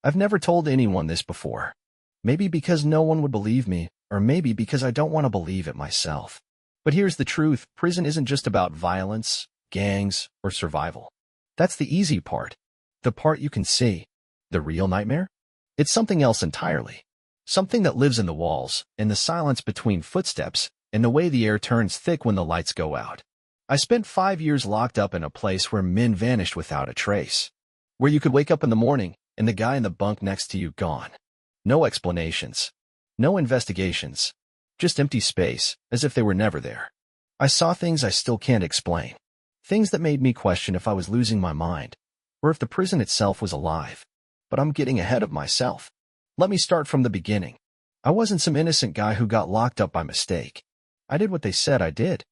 I've never told anyone this before. Maybe because no one would believe me, or maybe because I don't want to believe it myself. But here's the truth. Prison isn't just about violence, gangs, or survival. That's the easy part. The part you can see. The real nightmare? It's something else entirely. Something that lives in the walls, in the silence between footsteps, in the way the air turns thick when the lights go out. I spent 5 years locked up in a place where men vanished without a trace. Where you could wake up in the morning, and the guy in the bunk next to you gone. No explanations. No investigations. Just empty space, as if they were never there. I saw things I still can't explain. Things that made me question if I was losing my mind, or if the prison itself was alive. But I'm getting ahead of myself. Let me start from the beginning. I wasn't some innocent guy who got locked up by mistake. I did what they said I did.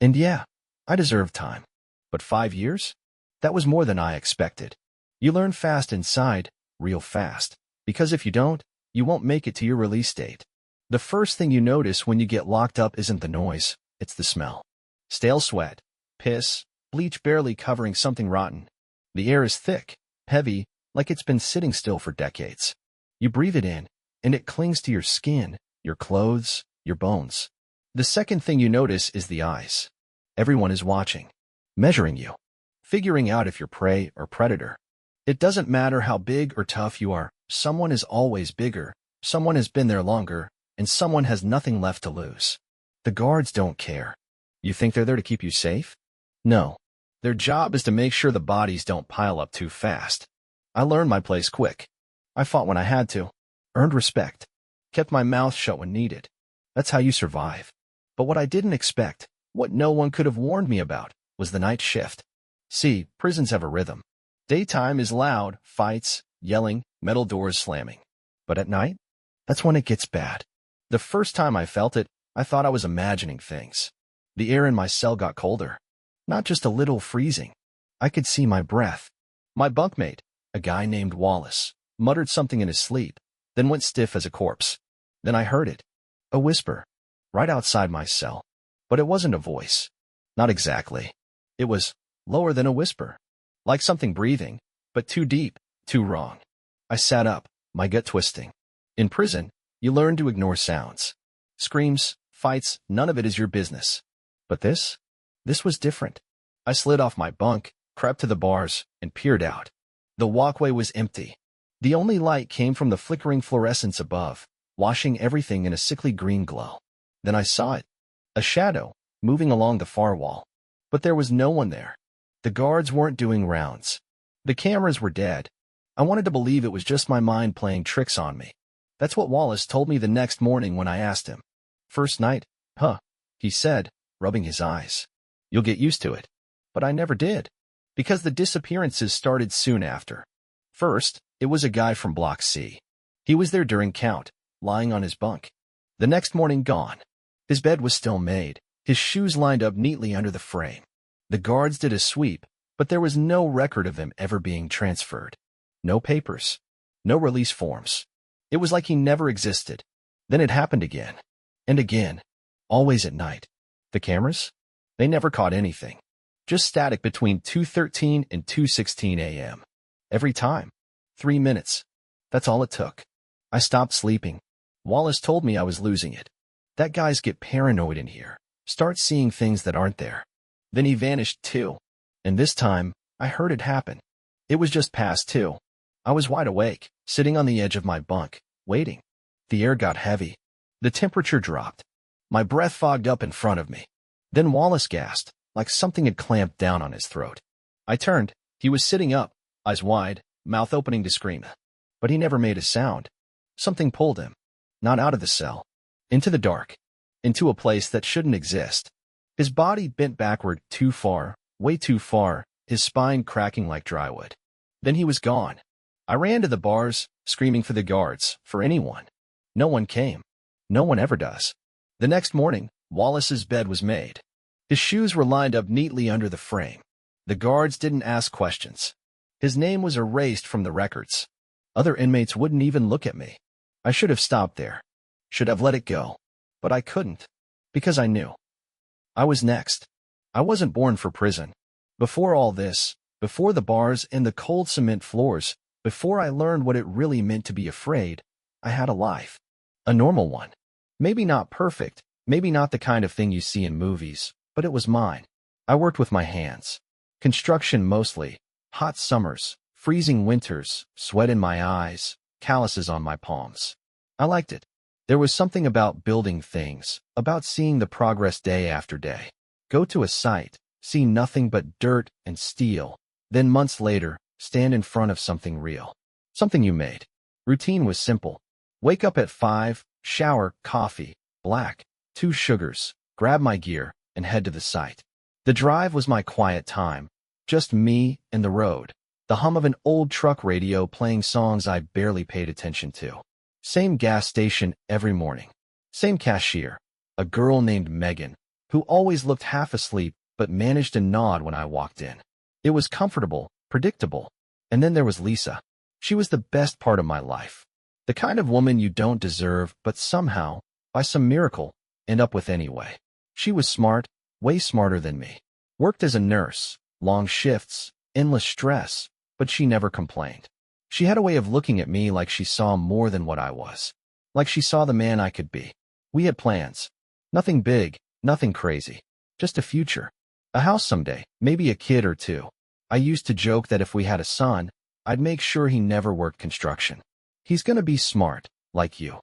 And yeah, I deserved time. But 5 years? That was more than I expected. You learn fast inside, real fast. Because if you don't, you won't make it to your release date. The first thing you notice when you get locked up isn't the noise, it's the smell. Stale sweat, piss, bleach barely covering something rotten. The air is thick, heavy, like it's been sitting still for decades. You breathe it in, and it clings to your skin, your clothes, your bones. The second thing you notice is the eyes. Everyone is watching, measuring you, figuring out if you're prey or predator. It doesn't matter how big or tough you are, someone is always bigger, someone has been there longer, and someone has nothing left to lose. The guards don't care. You think they're there to keep you safe? No. Their job is to make sure the bodies don't pile up too fast. I learned my place quick. I fought when I had to, earned respect, kept my mouth shut when needed. That's how you survive. But what I didn't expect, what no one could have warned me about, was the night shift. See, prisons have a rhythm. Daytime is loud, fights, yelling, metal doors slamming. But at night, that's when it gets bad. The first time I felt it, I thought I was imagining things. The air in my cell got colder. Not just a little freezing. I could see my breath. My bunkmate, a guy named Wallace, muttered something in his sleep, then went stiff as a corpse. Then I heard it. A whisper. Right outside my cell. But it wasn't a voice. Not exactly. It was lower than a whisper. Like something breathing, but too deep, too wrong. I sat up, my gut twisting. In prison, you learn to ignore sounds. Screams, fights, none of it is your business. But this was different. I slid off my bunk, crept to the bars, and peered out. The walkway was empty. The only light came from the flickering fluorescence above, washing everything in a sickly green glow. Then I saw it. A shadow, moving along the far wall. But there was no one there. The guards weren't doing rounds. The cameras were dead. I wanted to believe it was just my mind playing tricks on me. That's what Wallace told me the next morning when I asked him. First night, huh, he said, rubbing his eyes. You'll get used to it. But I never did. Because the disappearances started soon after. First, it was a guy from Block C. He was there during count, lying on his bunk. The next morning, gone. His bed was still made, his shoes lined up neatly under the frame. The guards did a sweep, but there was no record of him ever being transferred. No papers. No release forms. It was like he never existed. Then it happened again. And again. Always at night. The cameras? They never caught anything. Just static between 2:13 and 2:16 a.m. Every time. 3 minutes. That's all it took. I stopped sleeping. Wallace told me I was losing it. That guys get paranoid in here. Start seeing things that aren't there. Then he vanished too. And this time, I heard it happen. It was just past 2. I was wide awake, sitting on the edge of my bunk, waiting. The air got heavy. The temperature dropped. My breath fogged up in front of me. Then Wallace gasped, like something had clamped down on his throat. I turned. He was sitting up, eyes wide, mouth opening to scream. But he never made a sound. Something pulled him. Not out of the cell. Into the dark. Into a place that shouldn't exist. His body bent backward too far, way too far, his spine cracking like drywood. Then he was gone. I ran to the bars, screaming for the guards, for anyone. No one came. No one ever does. The next morning, Wallace's bed was made. His shoes were lined up neatly under the frame. The guards didn't ask questions. His name was erased from the records. Other inmates wouldn't even look at me. I should have stopped there. Should have let it go. But I couldn't. Because I knew. I was next. I wasn't born for prison. Before all this, before the bars and the cold cement floors, Before I learned what it really meant to be afraid, I had a life. A normal one. Maybe not perfect, maybe not the kind of thing you see in movies, but it was mine. I worked with my hands. Construction mostly. Hot summers, freezing winters, sweat in my eyes, calluses on my palms. I liked it. There was something about building things, about seeing the progress day after day. Go to a site, see nothing but dirt and steel, then months later, stand in front of something real. Something you made. Routine was simple. Wake up at 5, shower, coffee, black, 2 sugars, grab my gear, and head to the site. The drive was my quiet time. Just me and the road. The hum of an old truck radio playing songs I barely paid attention to. Same gas station every morning. Same cashier. A girl named Megan, who always looked half asleep but managed to nod when I walked in. It was comfortable, predictable. And then there was Lisa. She was the best part of my life. The kind of woman you don't deserve but somehow, by some miracle, end up with anyway. She was smart, way smarter than me. Worked as a nurse, long shifts, endless stress, but she never complained. She had a way of looking at me like she saw more than what I was. Like she saw the man I could be. We had plans. Nothing big, nothing crazy. Just a future. A house someday, maybe a kid or two. I used to joke that if we had a son, I'd make sure he never worked construction. He's gonna be smart, like you.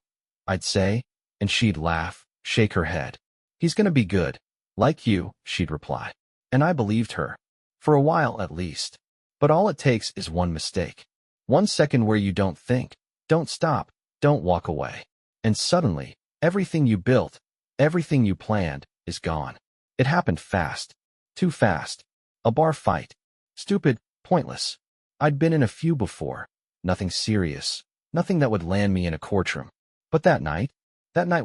I'd say, and she'd laugh, shake her head. He's gonna be good, like you, she'd reply. And I believed her. For a while at least. But all it takes is one mistake. 1 second where you don't think, don't stop, don't walk away. And suddenly, everything you built, everything you planned, is gone. It happened fast. Too fast. A bar fight. Stupid, pointless. I'd been in a few before. Nothing serious. Nothing that would land me in a courtroom. But that night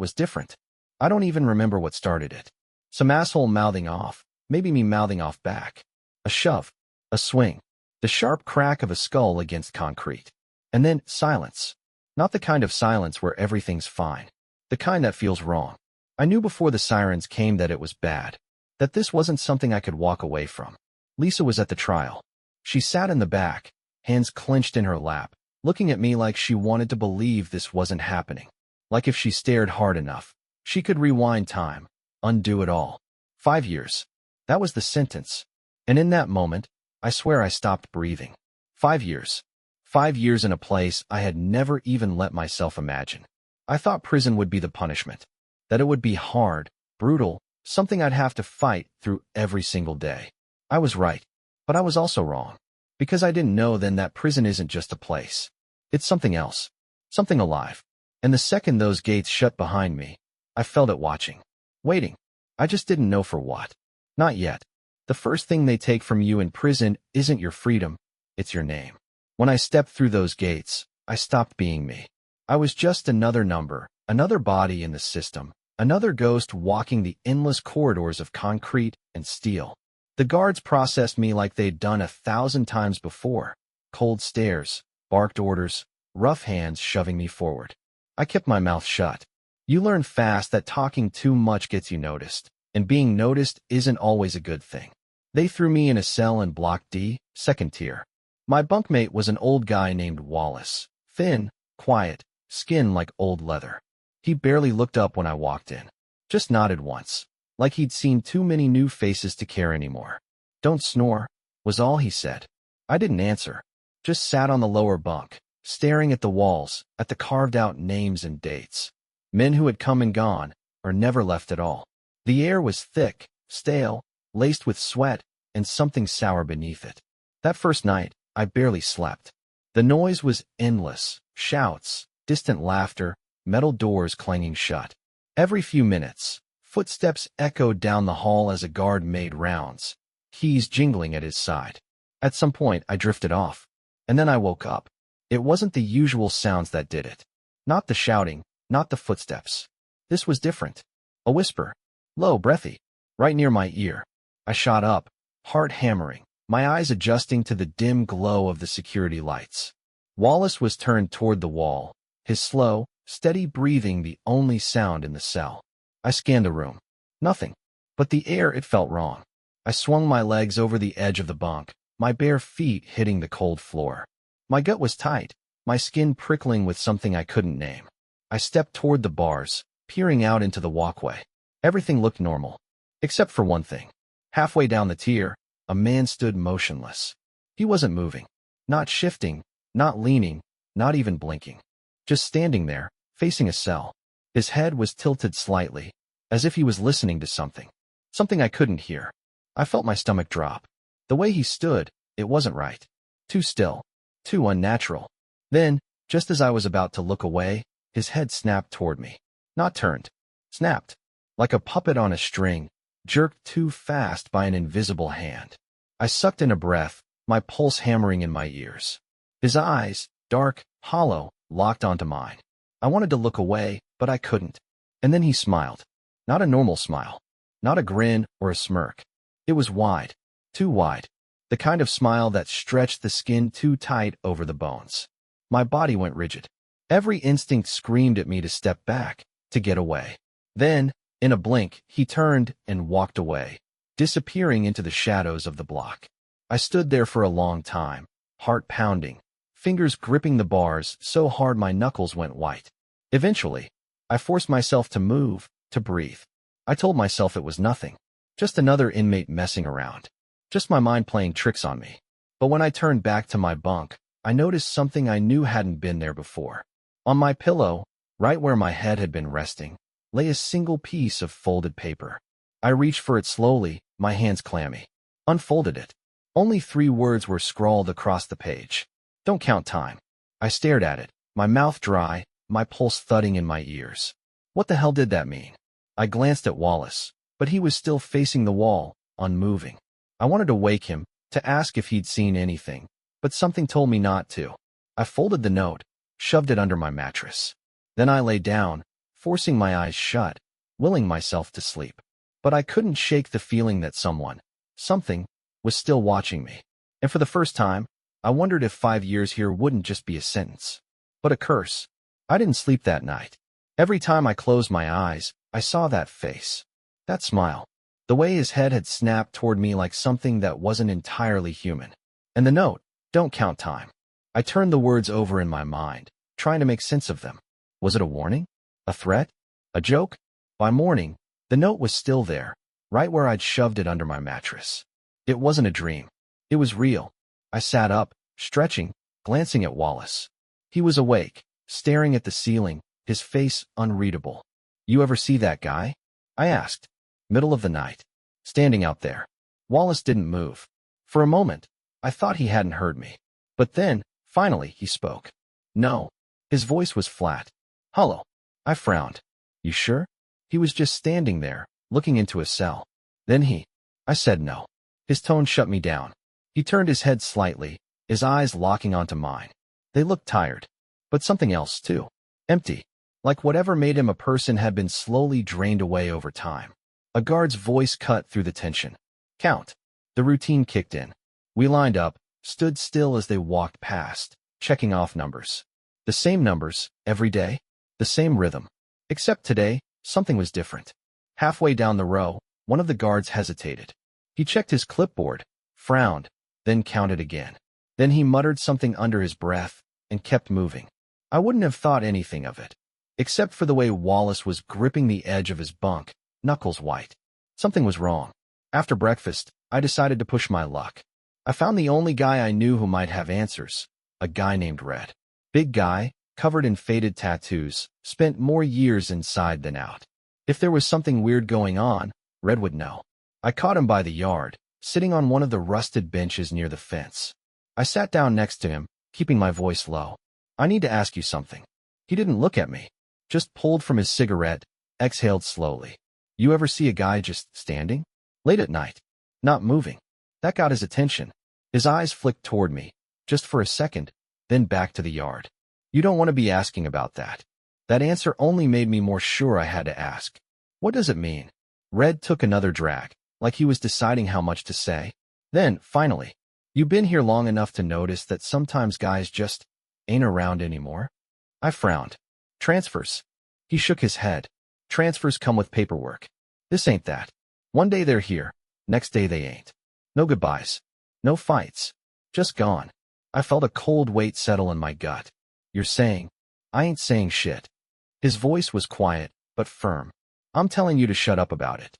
was different. I don't even remember what started it. Some asshole mouthing off. Maybe me mouthing off back. A shove. A swing. The sharp crack of a skull against concrete. And then silence. Not the kind of silence where everything's fine. The kind that feels wrong. I knew before the sirens came that it was bad. That this wasn't something I could walk away from. Lisa was at the trial. She sat in the back, hands clenched in her lap, looking at me like she wanted to believe this wasn't happening. Like if she stared hard enough, she could rewind time, undo it all. 5 years. That was the sentence. And in that moment, I swear I stopped breathing. 5 years. 5 years in a place I had never even let myself imagine. I thought prison would be the punishment. That it would be hard, brutal, something I'd have to fight through every single day. I was right, but I was also wrong. Because I didn't know then that prison isn't just a place. It's something else. Something alive. And the second those gates shut behind me, I felt it watching. Waiting. I just didn't know for what. Not yet. The first thing they take from you in prison isn't your freedom, it's your name. When I stepped through those gates, I stopped being me. I was just another number, another body in the system, another ghost walking the endless corridors of concrete and steel. The guards processed me like they'd done 1,000 times before. Cold stares, barked orders, rough hands shoving me forward. I kept my mouth shut. You learn fast that talking too much gets you noticed, and being noticed isn't always a good thing. They threw me in a cell in Block D, second tier. My bunkmate was an old guy named Wallace. Thin, quiet, skin like old leather. He barely looked up when I walked in. Just nodded once, like he'd seen too many new faces to care anymore. Don't snore, was all he said. I didn't answer. Just sat on the lower bunk, staring at the walls, at the carved-out names and dates. Men who had come and gone, or never left at all. The air was thick, stale, laced with sweat, and something sour beneath it. That first night, I barely slept. The noise was endless, shouts, distant laughter, metal doors clanging shut. Every few minutes, footsteps echoed down the hall as a guard made rounds, keys jingling at his side. At some point, I drifted off. And then I woke up. It wasn't the usual sounds that did it. Not the shouting, not the footsteps. This was different. A whisper. Low, breathy. Right near my ear. I shot up, heart hammering, my eyes adjusting to the dim glow of the security lights. Wallace was turned toward the wall, his slow, steady breathing the only sound in the cell. I scanned the room. Nothing. But the air, it felt wrong. I swung my legs over the edge of the bunk, my bare feet hitting the cold floor. My gut was tight, my skin prickling with something I couldn't name. I stepped toward the bars, peering out into the walkway. Everything looked normal, except for one thing. Halfway down the tier, a man stood motionless. He wasn't moving, not shifting, not leaning, not even blinking. Just standing there, facing a cell. His head was tilted slightly, as if he was listening to something. Something I couldn't hear. I felt my stomach drop. The way he stood, it wasn't right. Too still. Too unnatural. Then, just as I was about to look away, his head snapped toward me. Not turned. Snapped. Like a puppet on a string, jerked too fast by an invisible hand. I sucked in a breath, my pulse hammering in my ears. His eyes, dark, hollow, locked onto mine. I wanted to look away, but I couldn't. And then he smiled. Not a normal smile. Not a grin or a smirk. It was wide. Too wide. The kind of smile that stretched the skin too tight over the bones. My body went rigid. Every instinct screamed at me to step back, to get away. Then, in a blink, he turned and walked away, disappearing into the shadows of the block. I stood there for a long time, heart pounding, fingers gripping the bars so hard my knuckles went white. Eventually, I forced myself to move, to breathe. I told myself it was nothing. Just another inmate messing around. Just my mind playing tricks on me. But when I turned back to my bunk, I noticed something I knew hadn't been there before. On my pillow, right where my head had been resting, lay a single piece of folded paper. I reached for it slowly, my hands clammy. Unfolded it. Only 3 words were scrawled across the page. Don't count time. I stared at it, my mouth dry, my pulse thudding in my ears. What the hell did that mean? I glanced at Wallace, but he was still facing the wall, unmoving. I wanted to wake him, to ask if he'd seen anything, but something told me not to. I folded the note, shoved it under my mattress. Then I lay down, forcing my eyes shut, willing myself to sleep. But I couldn't shake the feeling that something, was still watching me. And for the first time, I wondered if 5 years here wouldn't just be a sentence, but a curse. I didn't sleep that night. Every time I closed my eyes, I saw that face, that smile, the way his head had snapped toward me like something that wasn't entirely human. And the note, don't count time. I turned the words over in my mind, trying to make sense of them. Was it a warning? A threat? A joke? By morning, the note was still there, right where I'd shoved it under my mattress. It wasn't a dream. It was real. I sat up, stretching, glancing at Wallace. He was awake, staring at the ceiling, his face unreadable. You ever see that guy? I asked. Middle of the night. Standing out there. Wallace didn't move. For a moment, I thought he hadn't heard me. But then, finally, he spoke. No. His voice was flat. Hollow. I frowned. You sure? He was just standing there, looking into a cell. Then I said no. His tone shut me down. He turned his head slightly, his eyes locking onto mine. They looked tired. But something else, too. Empty. Like whatever made him a person had been slowly drained away over time. A guard's voice cut through the tension. Count. The routine kicked in. We lined up, stood still as they walked past, checking off numbers. The same numbers, every day. The same rhythm. Except today, something was different. Halfway down the row, one of the guards hesitated. He checked his clipboard, frowned, then counted again. Then he muttered something under his breath, and kept moving. I wouldn't have thought anything of it, except for the way Wallace was gripping the edge of his bunk, knuckles white. Something was wrong. After breakfast, I decided to push my luck. I found the only guy I knew who might have answers, a guy named Red. Big guy, covered in faded tattoos, spent more years inside than out. If there was something weird going on, Red would know. I caught him by the yard, sitting on one of the rusted benches near the fence. I sat down next to him, keeping my voice low. I need to ask you something. He didn't look at me, just pulled from his cigarette, exhaled slowly. You ever see a guy just standing? Late at night. Not moving. That got his attention. His eyes flicked toward me, just for a second, then back to the yard. You don't want to be asking about that. That answer only made me more sure I had to ask. What does it mean? Red took another drag, like he was deciding how much to say. Then, finally, you been here long enough to notice that sometimes guys just ain't around anymore? I frowned. Transfers. He shook his head. Transfers come with paperwork. This ain't that. One day they're here, next day they ain't. No goodbyes. No fights. Just gone. I felt a cold weight settle in my gut. You're saying? I ain't saying shit. His voice was quiet, but firm. I'm telling you to shut up about it.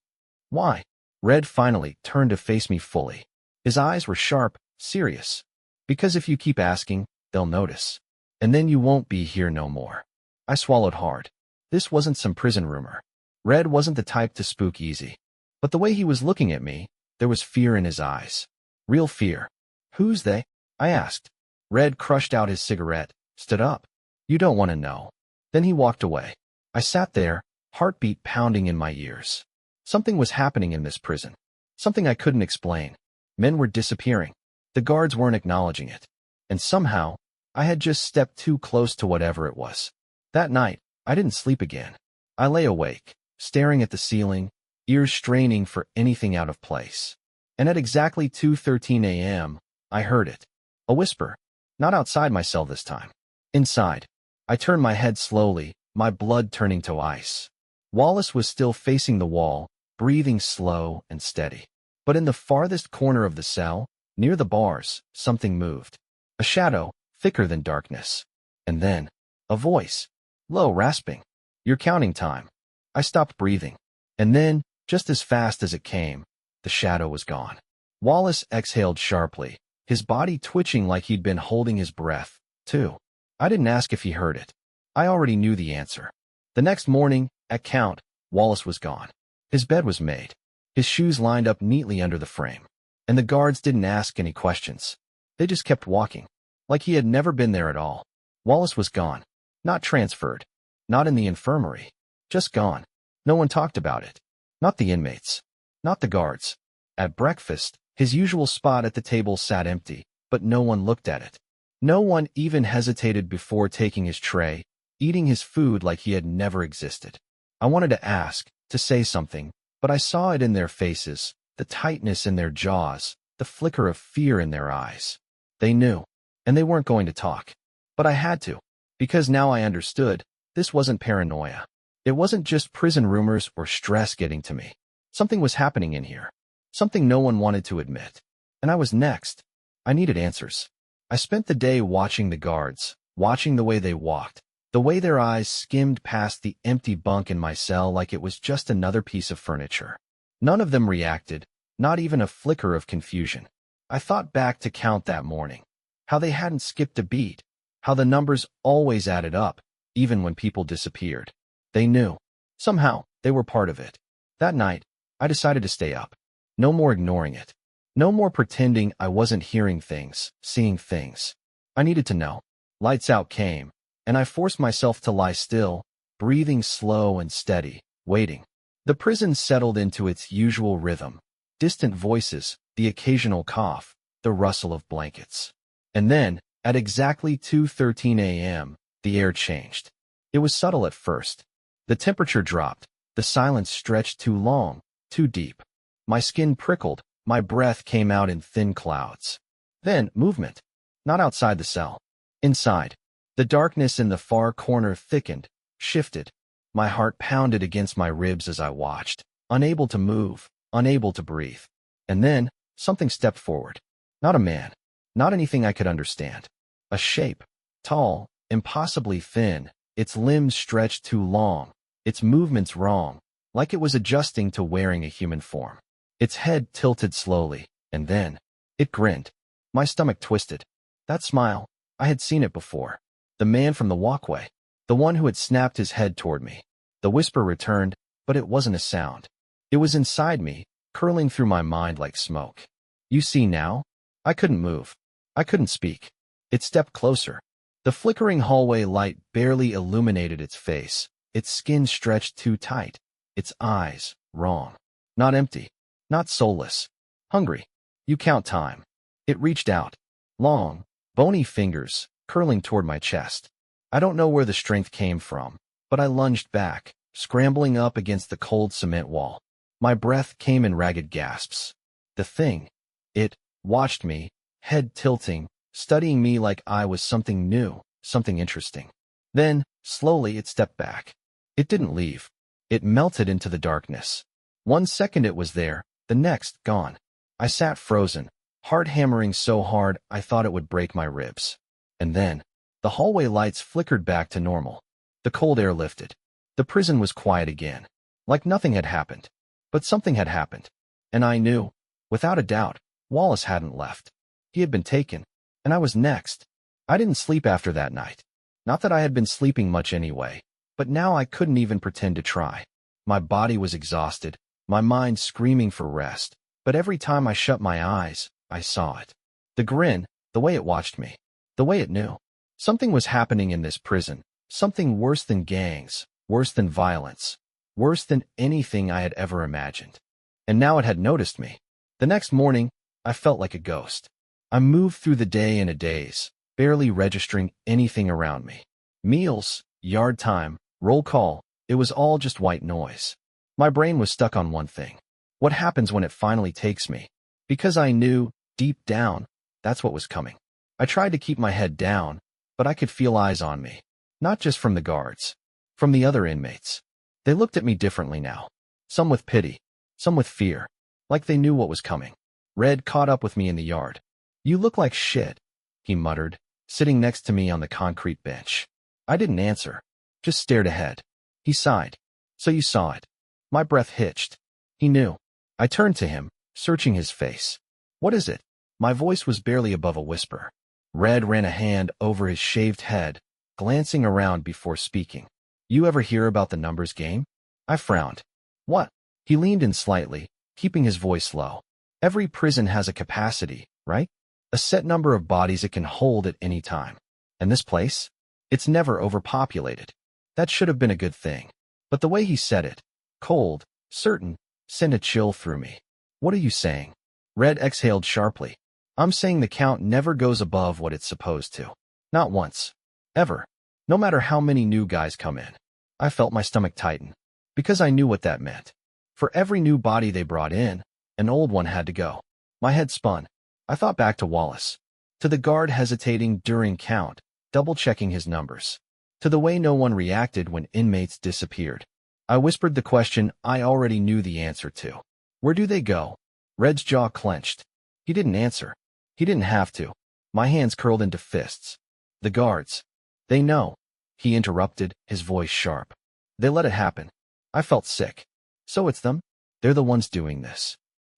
Why? Red finally turned to face me fully. His eyes were sharp, serious. Because if you keep asking, they'll notice. And then you won't be here no more. I swallowed hard. This wasn't some prison rumor. Red wasn't the type to spook easy. But the way he was looking at me, there was fear in his eyes. Real fear. Who's they? I asked. Red crushed out his cigarette, stood up. You don't want to know. Then he walked away. I sat there, heartbeat pounding in my ears. Something was happening in this prison. Something I couldn't explain. Men were disappearing. The guards weren't acknowledging it. And somehow, I had just stepped too close to whatever it was. That night, I didn't sleep again. I lay awake, staring at the ceiling, ears straining for anything out of place. And at exactly 2:13 a.m., I heard it. A whisper. Not outside my cell this time. Inside. I turned my head slowly, my blood turning to ice. Wallace was still facing the wall, breathing slow and steady. But in the farthest corner of the cell, near the bars, something moved. A shadow, thicker than darkness. And then, a voice. Low, rasping. You're counting time. I stopped breathing. And then, just as fast as it came, the shadow was gone. Wallace exhaled sharply, his body twitching like he'd been holding his breath, too. I didn't ask if he heard it. I already knew the answer. The next morning, at count, Wallace was gone. His bed was made. His shoes lined up neatly under the frame. And the guards didn't ask any questions. They just kept walking, like he had never been there at all. Wallace was gone. Not transferred. Not in the infirmary. Just gone. No one talked about it. Not the inmates. Not the guards. At breakfast, his usual spot at the table sat empty, but no one looked at it. No one even hesitated before taking his tray, eating his food like he had never existed. I wanted to ask, to say something, but I saw it in their faces, the tightness in their jaws, the flicker of fear in their eyes. They knew, and they weren't going to talk. But I had to, because now I understood, this wasn't paranoia. It wasn't just prison rumors or stress getting to me. Something was happening in here. Something no one wanted to admit. And I was next. I needed answers. I spent the day watching the guards, watching the way they walked, the way their eyes skimmed past the empty bunk in my cell like it was just another piece of furniture. None of them reacted, not even a flicker of confusion. I thought back to count that morning, how they hadn't skipped a beat, how the numbers always added up, even when people disappeared. They knew. Somehow, they were part of it. That night, I decided to stay up. No more ignoring it. No more pretending I wasn't hearing things, seeing things. I needed to know. Lights out came, and I forced myself to lie still, breathing slow and steady, waiting. The prison settled into its usual rhythm. Distant voices, the occasional cough, the rustle of blankets. And then, at exactly 2:13 a.m., the air changed. It was subtle at first. The temperature dropped. The silence stretched too long, too deep. My skin prickled. My breath came out in thin clouds. Then, movement. Not outside the cell. Inside. The darkness in the far corner thickened, shifted. My heart pounded against my ribs as I watched, unable to move, unable to breathe. And then, something stepped forward. Not a man. Not anything I could understand. A shape. Tall, impossibly thin, its limbs stretched too long, its movements wrong, like it was adjusting to wearing a human form. Its head tilted slowly, and then, it grinned. My stomach twisted. That smile, I had seen it before. The man from the walkway. The one who had snapped his head toward me. The whisper returned, but it wasn't a sound. It was inside me, curling through my mind like smoke. You see now? I couldn't move. I couldn't speak. It stepped closer. The flickering hallway light barely illuminated its face. Its skin stretched too tight. Its eyes, wrong. Not empty. Not soulless. Hungry. You count time. It reached out. Long, bony fingers, curling toward my chest. I don't know where the strength came from, but I lunged back, scrambling up against the cold cement wall. My breath came in ragged gasps. The thing. It watched me, head tilting, studying me like I was something new, something interesting. Then, slowly it stepped back. It didn't leave. It melted into the darkness. 1 second it was there, the next, gone. I sat frozen, heart hammering so hard I thought it would break my ribs. And then, the hallway lights flickered back to normal. The cold air lifted. The prison was quiet again, like nothing had happened. But something had happened. And I knew, without a doubt, Wallace hadn't left. He had been taken, and I was next. I didn't sleep after that night. Not that I had been sleeping much anyway, but now I couldn't even pretend to try. My body was exhausted, my mind screaming for rest, but every time I shut my eyes, I saw it. The grin, the way it watched me, the way it knew. Something was happening in this prison, something worse than gangs, worse than violence, worse than anything I had ever imagined. And now it had noticed me. The next morning, I felt like a ghost. I moved through the day in a daze, barely registering anything around me. Meals, yard time, roll call, it was all just white noise. My brain was stuck on one thing. What happens when it finally takes me? Because I knew, deep down, that's what was coming. I tried to keep my head down, but I could feel eyes on me. Not just from the guards. From the other inmates. They looked at me differently now. Some with pity. Some with fear. Like they knew what was coming. Red caught up with me in the yard. "You look like shit," he muttered, sitting next to me on the concrete bench. I didn't answer. Just stared ahead. He sighed. "So you saw it." My breath hitched. He knew. I turned to him, searching his face. "What is it?" My voice was barely above a whisper. Red ran a hand over his shaved head, glancing around before speaking. "You ever hear about the numbers game?" I frowned. "What?" He leaned in slightly, keeping his voice low. "Every prison has a capacity, right? A set number of bodies it can hold at any time. And this place? It's never overpopulated. That should have been a good thing. But the way he said it, cold, certain, sent a chill through me. "What are you saying?" Red exhaled sharply. "I'm saying the count never goes above what it's supposed to. Not once. Ever. No matter how many new guys come in." I felt my stomach tighten, because I knew what that meant. For every new body they brought in, an old one had to go. My head spun. I thought back to Wallace. To the guard hesitating during count, double-checking his numbers. To the way no one reacted when inmates disappeared. I whispered the question I already knew the answer to. "Where do they go?" Red's jaw clenched. He didn't answer. He didn't have to. My hands curled into fists. "The guards. They know," he interrupted, his voice sharp. "They let it happen." I felt sick. "So it's them? They're the ones doing this."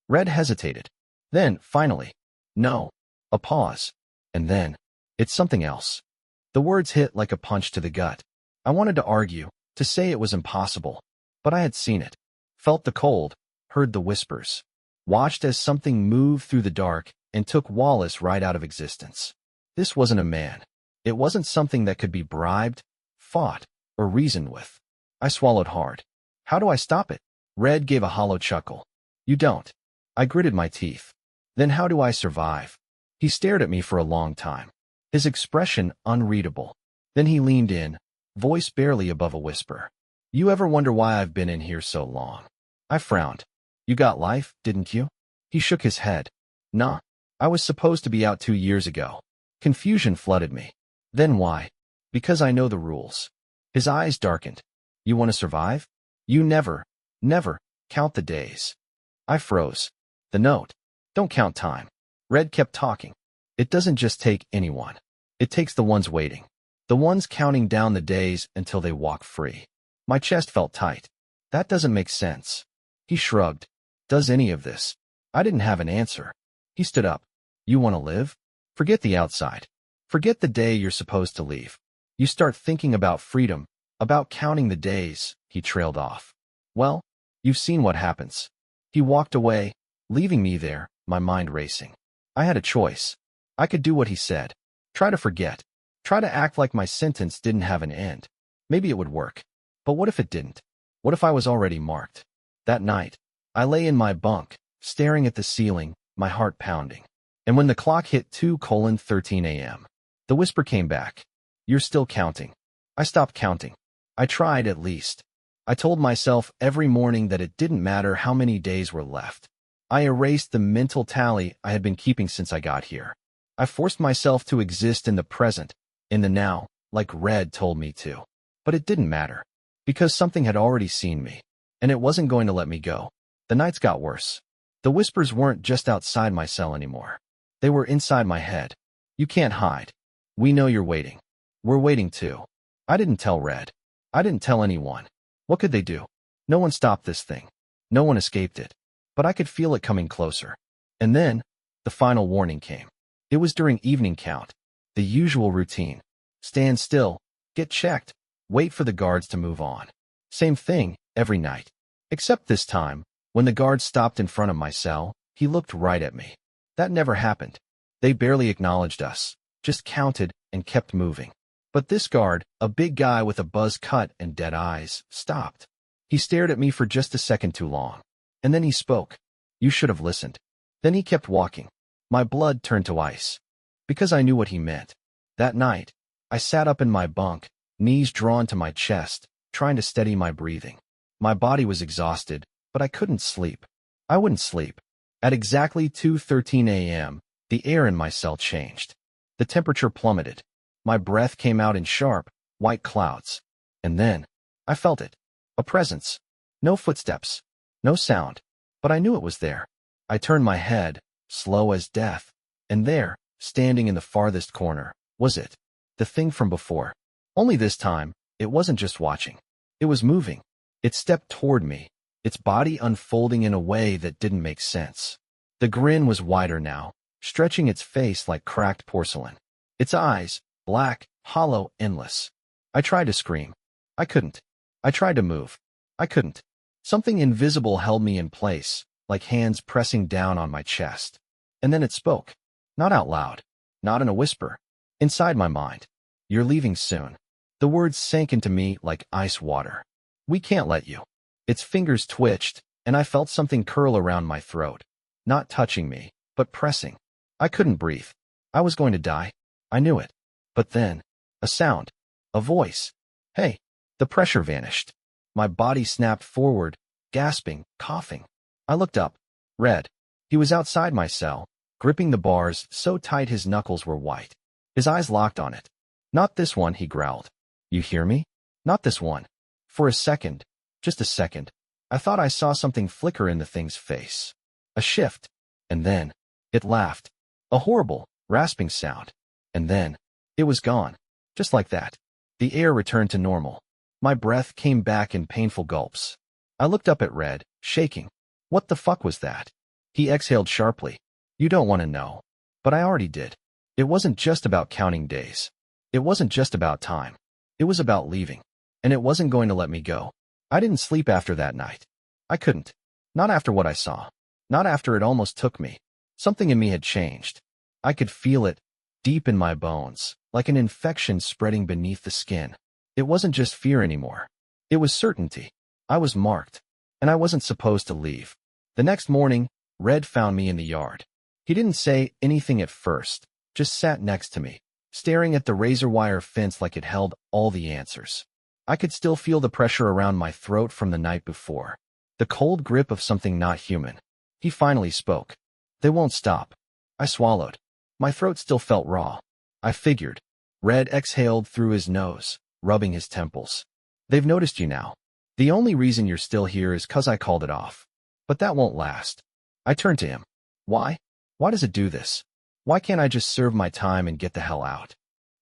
Red hesitated. Then, finally, "No." A pause. And then, "It's something else." The words hit like a punch to the gut. I wanted to argue, to say it was impossible. But I had seen it. Felt the cold, heard the whispers. Watched as something moved through the dark and took Wallace right out of existence. This wasn't a man. It wasn't something that could be bribed, fought, or reasoned with. I swallowed hard. "How do I stop it?" Red gave a hollow chuckle. "You don't." I gritted my teeth. "Then how do I survive?" He stared at me for a long time. His expression unreadable. Then he leaned in, voice barely above a whisper. "You ever wonder why I've been in here so long?" I frowned. "You got life, didn't you?" He shook his head. "Nah. I was supposed to be out 2 years ago." Confusion flooded me. "Then why?" "Because I know the rules." His eyes darkened. "You want to survive? You never count the days." I froze. "The note. Don't count time." Red kept talking. "It doesn't just take anyone. It takes the ones waiting. The ones counting down the days until they walk free." My chest felt tight. "That doesn't make sense." He shrugged. "Does any of this?" I didn't have an answer. He stood up. "You want to live? Forget the outside. Forget the day you're supposed to leave. You start thinking about freedom, about counting the days." He trailed off. "Well, you've seen what happens." He walked away, leaving me there, my mind racing. I had a choice. I could do what he said. Try to forget. Try to act like my sentence didn't have an end. Maybe it would work. But what if it didn't? What if I was already marked? That night, I lay in my bunk, staring at the ceiling, my heart pounding. And when the clock hit 2:13 a.m., the whisper came back. "You're still counting." I stopped counting. I tried, at least. I told myself every morning that it didn't matter how many days were left. I erased the mental tally I had been keeping since I got here. I forced myself to exist in the present, in the now, like Red told me to. But it didn't matter, because something had already seen me, and it wasn't going to let me go. The nights got worse. The whispers weren't just outside my cell anymore. They were inside my head. You can't hide. We know you're waiting. We're waiting too. I didn't tell Red. I didn't tell anyone. What could they do? No one stopped this thing. No one escaped it. But I could feel it coming closer. And then, the final warning came. It was during evening count. The usual routine. Stand still. Get checked. Wait for the guards to move on. Same thing, every night. Except this time, when the guard stopped in front of my cell, he looked right at me. That never happened. They barely acknowledged us, just counted and kept moving. But this guard, a big guy with a buzz cut and dead eyes, stopped. He stared at me for just a second too long. And then he spoke. You should have listened. Then he kept walking. My blood turned to ice. Because I knew what he meant. That night, I sat up in my bunk, knees drawn to my chest, trying to steady my breathing. My body was exhausted, but I couldn't sleep. I wouldn't sleep. At exactly 2:13 a.m., the air in my cell changed. The temperature plummeted. My breath came out in sharp, white clouds. And then, I felt it. A presence. No footsteps. No sound. But I knew it was there. I turned my head, slow as death. And there, standing in the farthest corner, was it. The thing from before. Only this time, it wasn't just watching. It was moving. It stepped toward me, its body unfolding in a way that didn't make sense. The grin was wider now, stretching its face like cracked porcelain. Its eyes, black, hollow, endless. I tried to scream. I couldn't. I tried to move. I couldn't. Something invisible held me in place, like hands pressing down on my chest. And then it spoke. Not out loud. Not in a whisper. Inside my mind. You're leaving soon. The words sank into me like ice water. We can't let you. Its fingers twitched, and I felt something curl around my throat. Not touching me, but pressing. I couldn't breathe. I was going to die. I knew it. But then, a sound. A voice. Hey. The pressure vanished. My body snapped forward, gasping, coughing. I looked up. Red. He was outside my cell, gripping the bars so tight his knuckles were white. His eyes locked on it. Not this one, he growled. You hear me? Not this one. For a second, just a second, I thought I saw something flicker in the thing's face. A shift. And then, it laughed. A horrible, rasping sound. And then, it was gone. Just like that. The air returned to normal. My breath came back in painful gulps. I looked up at Red, shaking. What the fuck was that? He exhaled sharply. You don't want to know. But I already did. It wasn't just about counting days. It wasn't just about time. It was about leaving. And it wasn't going to let me go. I didn't sleep after that night. I couldn't. Not after what I saw. Not after it almost took me. Something in me had changed. I could feel it, deep in my bones, like an infection spreading beneath the skin. It wasn't just fear anymore. It was certainty. I was marked. And I wasn't supposed to leave. The next morning, Red found me in the yard. He didn't say anything at first, just sat next to me, staring at the razor wire fence like it held all the answers. I could still feel the pressure around my throat from the night before, the cold grip of something not human. He finally spoke. They won't stop. I swallowed. My throat still felt raw. I figured. Red exhaled through his nose, rubbing his temples. They've noticed you now. The only reason you're still here is 'cause I called it off. But that won't last. I turned to him. Why? Why does it do this? Why can't I just serve my time and get the hell out?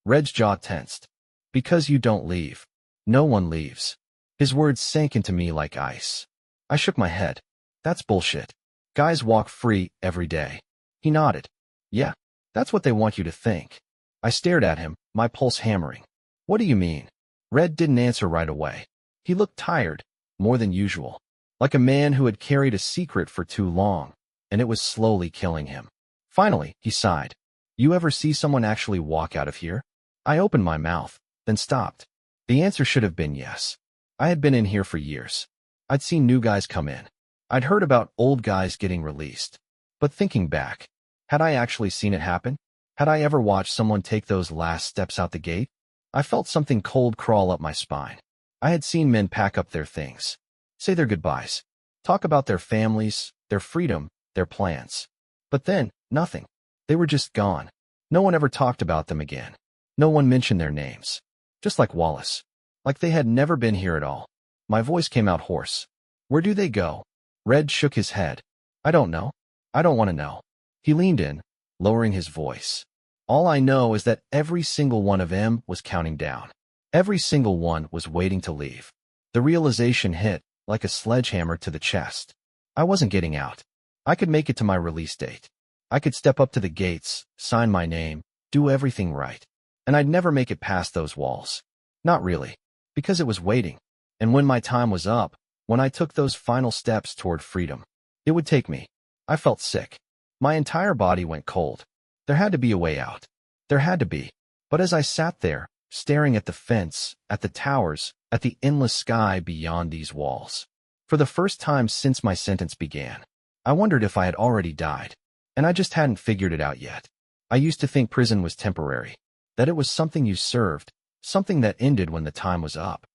Red's jaw tensed. Because you don't leave. No one leaves. His words sank into me like ice. I shook my head. That's bullshit. Guys walk free every day. He nodded. Yeah, that's what they want you to think. I stared at him, my pulse hammering. What do you mean? Red didn't answer right away. He looked tired, more than usual. Like a man who had carried a secret for too long, and it was slowly killing him. Finally, he sighed. You ever see someone actually walk out of here? I opened my mouth, then stopped. The answer should have been yes. I had been in here for years. I'd seen new guys come in. I'd heard about old guys getting released. But thinking back, had I actually seen it happen? Had I ever watched someone take those last steps out the gate? I felt something cold crawl up my spine. I had seen men pack up their things, say their goodbyes, talk about their families, their freedom, their plans. But then, nothing. They were just gone. No one ever talked about them again. No one mentioned their names. Just like Wallace. Like they had never been here at all. My voice came out hoarse. Where do they go? Red shook his head. I don't know. I don't want to know. He leaned in, lowering his voice. All I know is that every single one of them was counting down. Every single one was waiting to leave. The realization hit like a sledgehammer to the chest. I wasn't getting out. I could make it to my release date. I could step up to the gates, sign my name, do everything right. And I'd never make it past those walls. Not really. Because it was waiting. And when my time was up, when I took those final steps toward freedom, it would take me. I felt sick. My entire body went cold. There had to be a way out. There had to be. But as I sat there, staring at the fence, at the towers, at the endless sky beyond these walls, for the first time since my sentence began, I wondered if I had already died. And I just hadn't figured it out yet. I used to think prison was temporary, that it was something you served, something that ended when the time was up.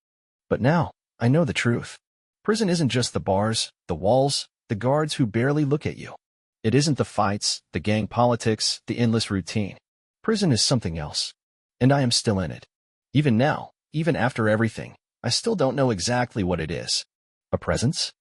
But now, I know the truth. Prison isn't just the bars, the walls, the guards who barely look at you. It isn't the fights, the gang politics, the endless routine. Prison is something else. And I am still in it. Even now, even after everything, I still don't know exactly what it is. A presence?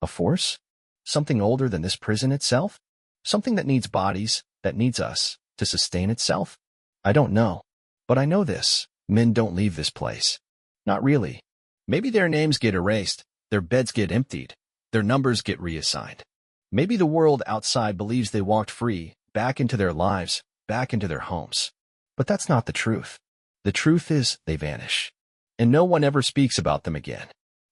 A force? Something older than this prison itself? Something that needs bodies, that needs us, to sustain itself? I don't know. But I know this. Men don't leave this place. Not really. Maybe their names get erased, their beds get emptied, their numbers get reassigned. Maybe the world outside believes they walked free, back into their lives, back into their homes. But that's not the truth. The truth is they vanish. And no one ever speaks about them again.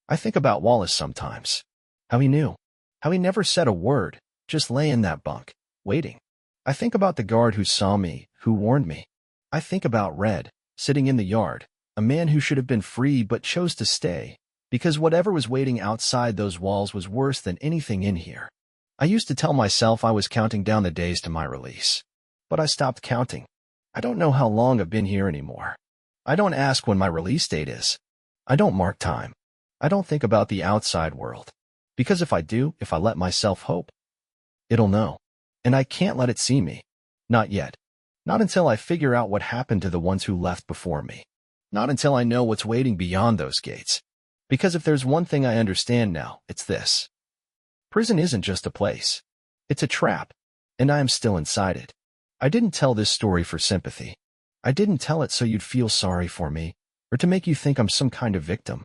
I think about Wallace sometimes. How he knew. How he never said a word, just lay in that bunk, waiting. I think about the guard who saw me, who warned me. I think about Red, sitting in the yard, a man who should have been free but chose to stay, because whatever was waiting outside those walls was worse than anything in here. I used to tell myself I was counting down the days to my release. But I stopped counting. I don't know how long I've been here anymore. I don't ask when my release date is. I don't mark time. I don't think about the outside world. Because if I do, if I let myself hope, it'll know. And I can't let it see me. Not yet. Not until I figure out what happened to the ones who left before me. Not until I know what's waiting beyond those gates. Because if there's one thing I understand now, it's this. Prison isn't just a place. It's a trap. And I am still inside it. I didn't tell this story for sympathy. I didn't tell it so you'd feel sorry for me, or to make you think I'm some kind of victim.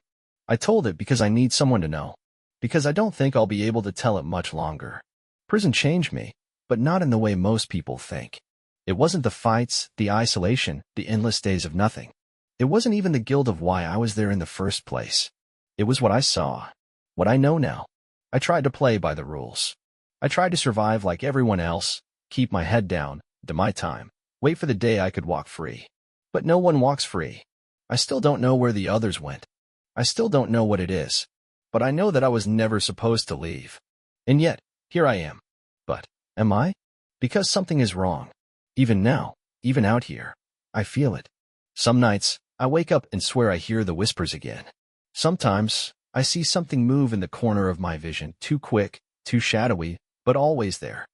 I told it because I need someone to know. Because I don't think I'll be able to tell it much longer. Prison changed me, but not in the way most people think. It wasn't the fights, the isolation, the endless days of nothing. It wasn't even the guilt of why I was there in the first place. It was what I saw. What I know now. I tried to play by the rules. I tried to survive like everyone else, keep my head down, do my time, wait for the day I could walk free. But no one walks free. I still don't know where the others went. I still don't know what it is. But I know that I was never supposed to leave. And yet, here I am. But, am I? Because something is wrong. Even now, even out here, I feel it. Some nights, I wake up and swear I hear the whispers again. Sometimes, I see something move in the corner of my vision, too quick, too shadowy, but always there.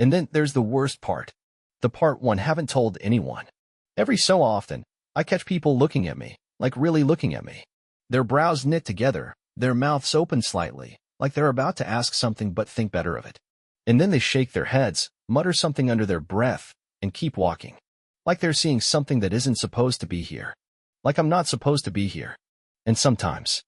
And then there's the worst part. The part one haven't told anyone. Every so often, I catch people looking at me, like really looking at me. Their brows knit together, their mouths open slightly, like they're about to ask something but think better of it. And then they shake their heads, mutter something under their breath, and keep walking. Like they're seeing something that isn't supposed to be here. Like I'm not supposed to be here. And sometimes,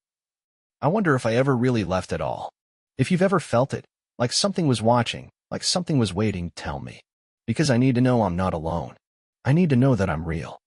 I wonder if I ever really left at all. If you've ever felt it, like something was watching, like something was waiting, tell me. Because I need to know I'm not alone. I need to know that I'm real.